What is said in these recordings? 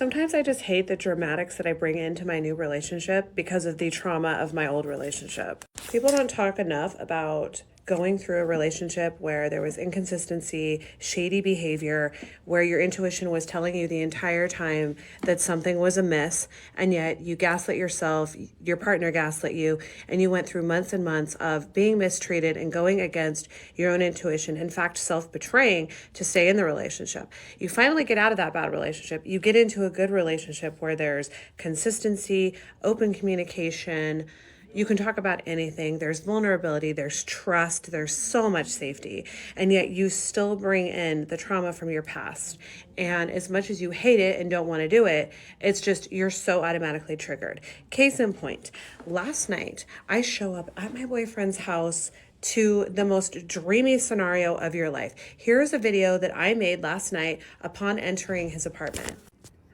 Sometimes I just hate the dramatics that I bring into my new relationship because of the trauma of my old relationship. People don't talk enough about going through a relationship where there was inconsistency, shady behavior, where your intuition was telling you the entire time that something was amiss, and yet you gaslit yourself, your partner gaslit you, and you went through months and months of being mistreated and going against your own intuition, in fact, self-betraying to stay in the relationship. You finally get out of that bad relationship. You get into a good relationship where there's consistency, open communication. You can talk about anything. There's vulnerability, there's trust, there's so much safety. And yet you still bring in the trauma from your past. And as much as you hate it and don't want to do it, it's just you're so automatically triggered. Case in point, last night I show up at my boyfriend's house to the most dreamy scenario of your life. Here's a video that I made last night upon entering his apartment.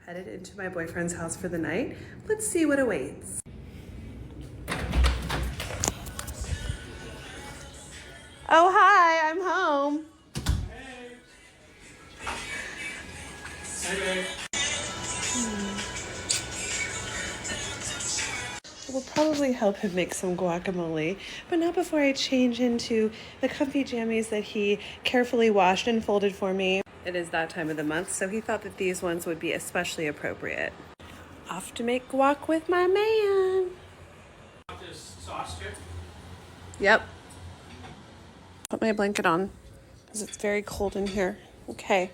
Headed into my boyfriend's house for the night. Let's see what awaits. Oh, hi, I'm home. Hey, babe. We'll probably help him make some guacamole, but not before I change into the comfy jammies that he carefully washed and folded for me. It is that time of the month, so he thought that these ones would be especially appropriate. Off to make guac with my man. This sauce here? Yep. Put my blanket on because it's very cold in here. Okay.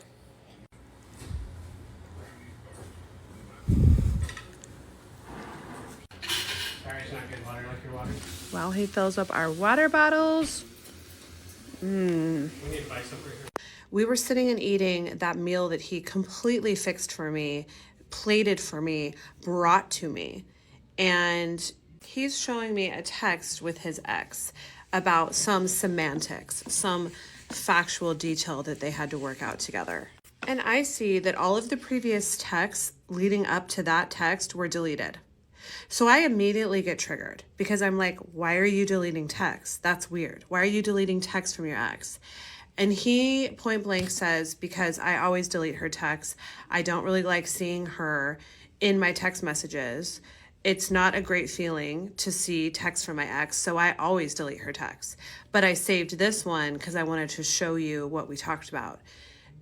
Sorry, it's not good water like your water. While he fills up our water bottles. We need to buy some for here. We were sitting and eating that meal that he completely fixed for me, plated for me, brought to me. And he's showing me a text with his ex about some semantics, some factual detail that they had to work out together. And I see that all of the previous texts leading up to that text were deleted. So I immediately get triggered because I'm like, why are you deleting texts? That's weird. Why are you deleting texts from your ex? And he point blank says, because I always delete her texts. I don't really like seeing her in my text messages. It's not a great feeling to see texts from my ex, so I always delete her texts. But I saved this one because I wanted to show you what we talked about.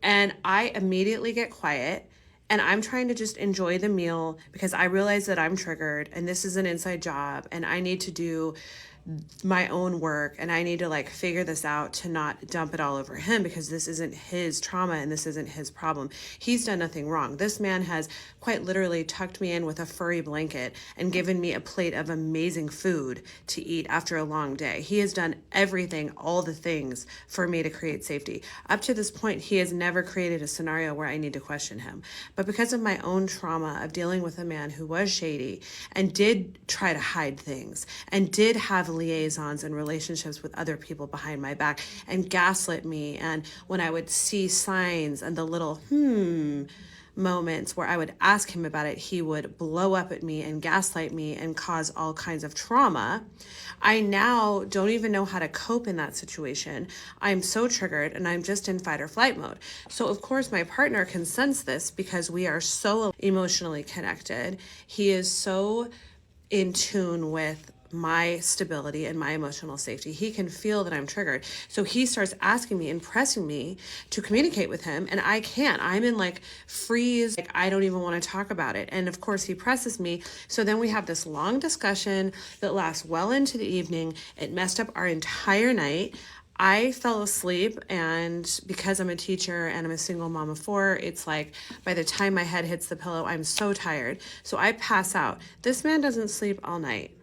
And I immediately get quiet, and I'm trying to just enjoy the meal because I realize that I'm triggered and this is an inside job and I need to do my own work and I need to like figure this out to not dump it all over him because this isn't his trauma and this isn't his problem. He's done nothing wrong. This man has quite literally tucked me in with a furry blanket and given me a plate of amazing food to eat after a long day. He has done everything, all the things for me to create safety. Up to this point, he has never created a scenario where I need to question him. But because of my own trauma of dealing with a man who was shady and did try to hide things and did have liaisons and relationships with other people behind my back and gaslit me, and when I would see signs and the little moments where I would ask him about it, he would blow up at me and gaslight me and cause all kinds of trauma. I now don't even know how to cope in that situation. I'm so triggered and I'm just in fight or flight mode. So of course my partner can sense this because we are so emotionally connected. He is so in tune with my stability and my emotional safety. He can feel that I'm triggered. So he starts asking me and pressing me to communicate with him, and I can't. I'm in like freeze, like I don't even want to talk about it. And of course he presses me. So then we have this long discussion that lasts well into the evening. It messed up our entire night. I fell asleep, and because I'm a teacher and I'm a single mom of 4, it's like by the time my head hits the pillow, I'm so tired. So I pass out. This man doesn't sleep all night.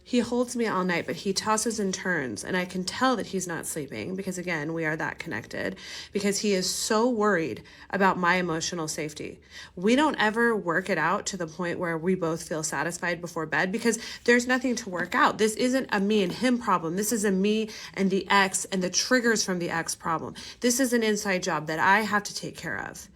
He holds me all night, but he tosses and turns, and I can tell that he's not sleeping because, again, we are that connected, because he is so worried about my emotional safety. We don't ever work it out to the point where we both feel satisfied before bed because there's nothing to work out. This isn't a me and him problem. This is a me and the ex and the triggers from the ex problem. This is an inside job that I have to take care of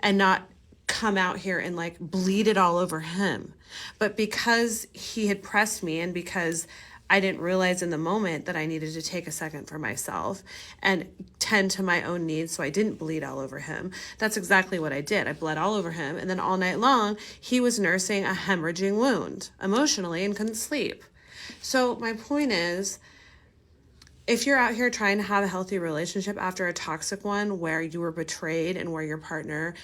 and not come out here and like bleed it all over him. But because he had pressed me and because I didn't realize in the moment that I needed to take a second for myself and tend to my own needs so I didn't bleed all over him. That's exactly what I did. I bled all over him, and then all night long, he was nursing a hemorrhaging wound emotionally and couldn't sleep. So my point is, if you're out here trying to have a healthy relationship after a toxic one where you were betrayed and where your partner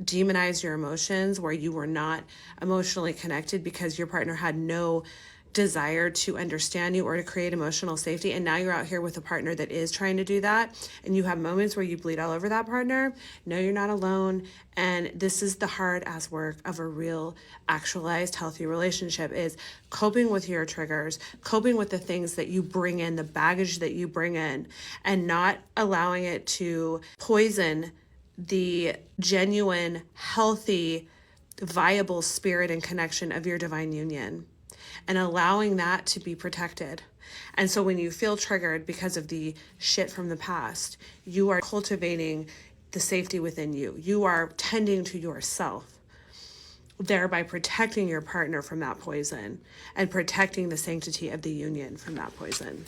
demonized your emotions, where you were not emotionally connected because your partner had no desire to understand you or to create emotional safety, and now you're out here with a partner that is trying to do that, and you have moments where you bleed all over that partner, no, you're not alone. And this is the hard ass work of a real, actualized, healthy relationship, is coping with your triggers, coping with the things that you bring in, the baggage that you bring in, and not allowing it to poison the genuine, healthy, viable spirit and connection of your divine union, and allowing that to be protected. And so when you feel triggered because of the shit from the past, you are cultivating the safety within you. You are tending to yourself, thereby protecting your partner from that poison and protecting the sanctity of the union from that poison.